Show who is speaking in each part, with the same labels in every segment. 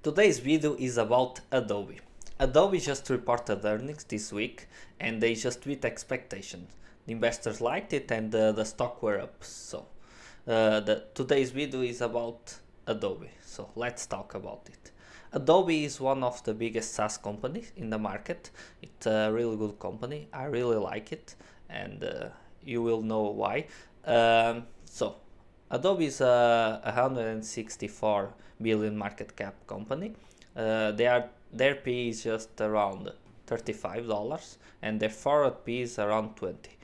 Speaker 1: Today's video is about Adobe. Adobe just reported earnings this week and they just beat expectations. The investors liked it and the stock were up. So today's video is about Adobe. So let's talk about it. Adobe is one of the biggest SaaS companies in the market. It's a really good company. I really like it and you will know why. Adobe is a 164 billion market cap company. Their P is just around $35 and their forward P is around 20.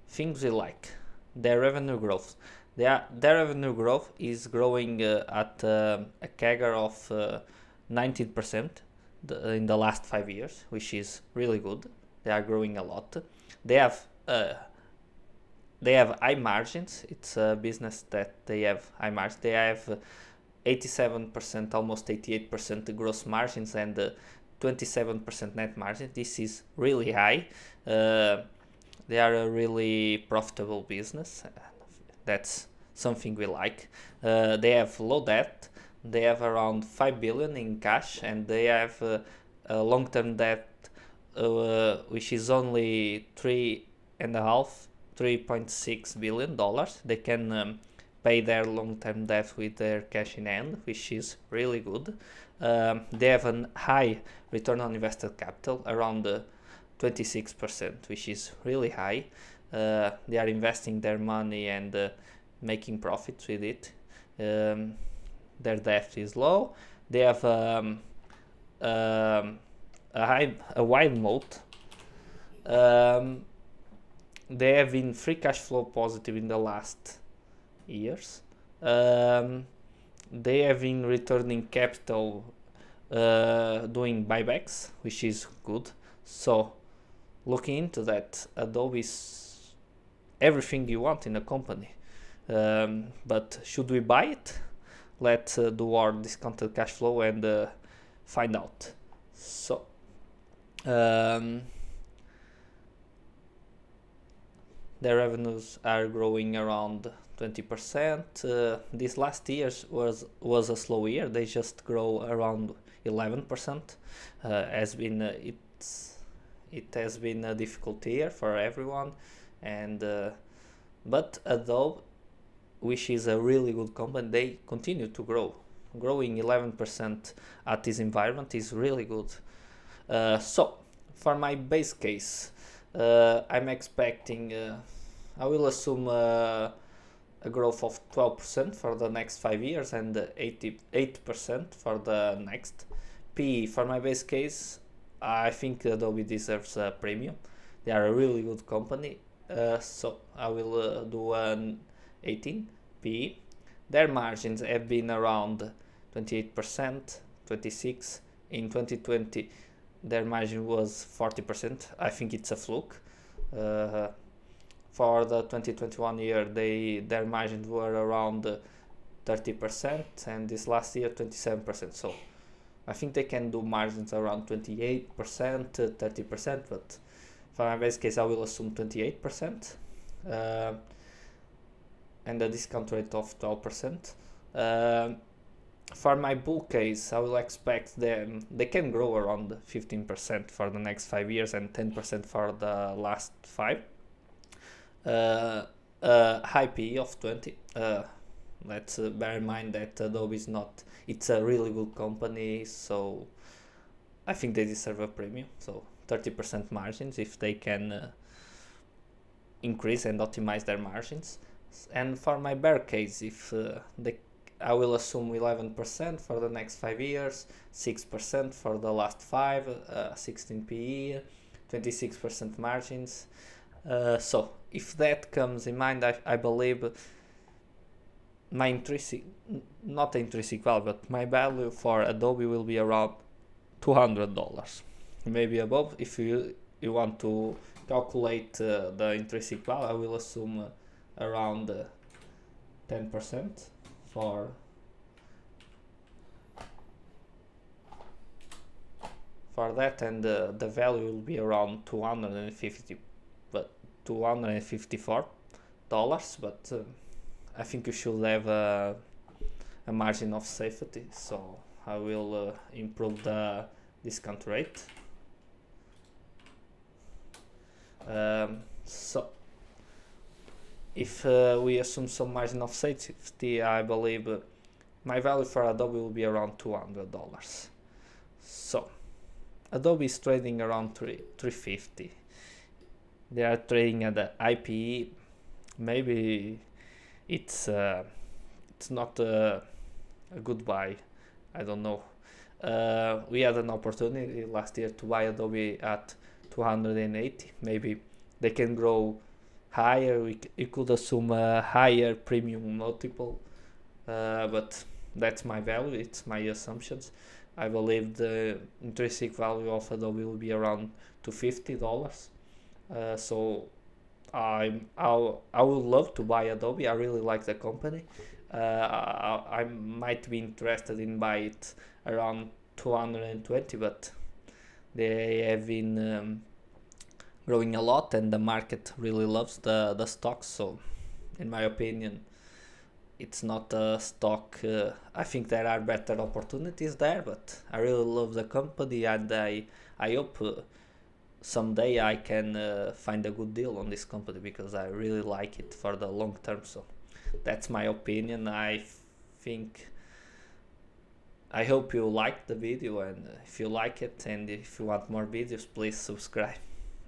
Speaker 1: Things we like: their revenue growth. Their revenue growth is growing at a CAGR of 19% in the last 5 years, which is really good. They are growing a lot. They have high margins. It's a business that they have high margins. They have 87%, almost 88% gross margins and 27% net margin. This is really high. They are a really profitable business. That's something we like. They have low debt. They have around 5 billion in cash and they have a long-term debt which is only $3.6 billion. They can pay their long-term debt with their cash in hand, which is really good. They have a high return on invested capital, around 26%, which is really high. They are investing their money and making profits with it. Their debt is low. They have a wide moat. They have been free cash flow positive in the last years. They have been returning capital doing buybacks, which is good. So looking into that, Adobe is everything you want in a company. But should we buy it? Let's do our discounted cash flow and find out. So their revenues are growing around 20%. This last year was a slow year. They just grow around 11%. It has been a difficult year for everyone, and but Adobe, which is a really good company, they continue to grow. Growing 11% at this environment is really good. So for my base case, I'm expecting, I will assume a growth of 12% for the next 5 years and 88% for the next. PE, for my base case, I think Adobe deserves a premium. They are a really good company, so I will do an 18 PE. Their margins have been around 28%, 26%. In 2020, their margin was 40%. I think it's a fluke. For the 2021 year, their margins were around 30%, and this last year 27%. So I think they can do margins around 28%, 30%, but for my base case, I will assume 28%, and a discount rate of 12%. For my bull case, I will expect them, they can grow around 15% for the next 5 years and 10% for the last 5. High PE of 20. Let's bear in mind that Adobe is not, it's a really good company, so I think they deserve a premium. So 30% margins if they can increase and optimize their margins. And for my bear case, if I will assume 11% for the next 5 years, 6% for the last 5, 16 PE, 26% margins. So if that comes in mind, I believe my not intrinsic value, but my value for Adobe will be around $200, maybe above. If you want to calculate the intrinsic value, I will assume around 10% for that, and the value will be around $254. But I think you should have a a margin of safety, so I will improve the discount rate. So if we assume some margin of safety, I believe my value for Adobe will be around $200. So Adobe is trading around 350. They are trading at the IPE. Maybe it's not a good buy. I don't know. We had an opportunity last year to buy Adobe at 280. Maybe they can grow higher. You could assume a higher premium multiple, but that's my value. It's my assumptions. I believe the intrinsic value of Adobe will be around $250. So I would love to buy Adobe. I really like the company. I might be interested in buy it around 220, but they have been growing a lot, and the market really loves the stock. So, in my opinion, it's not a stock. I think there are better opportunities there, but I really love the company, and I hope someday I can find a good deal on this company, because I really like it for the long term. So that's my opinion. I hope you liked the video, and if you like it and if you want more videos, please subscribe.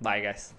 Speaker 1: Bye guys.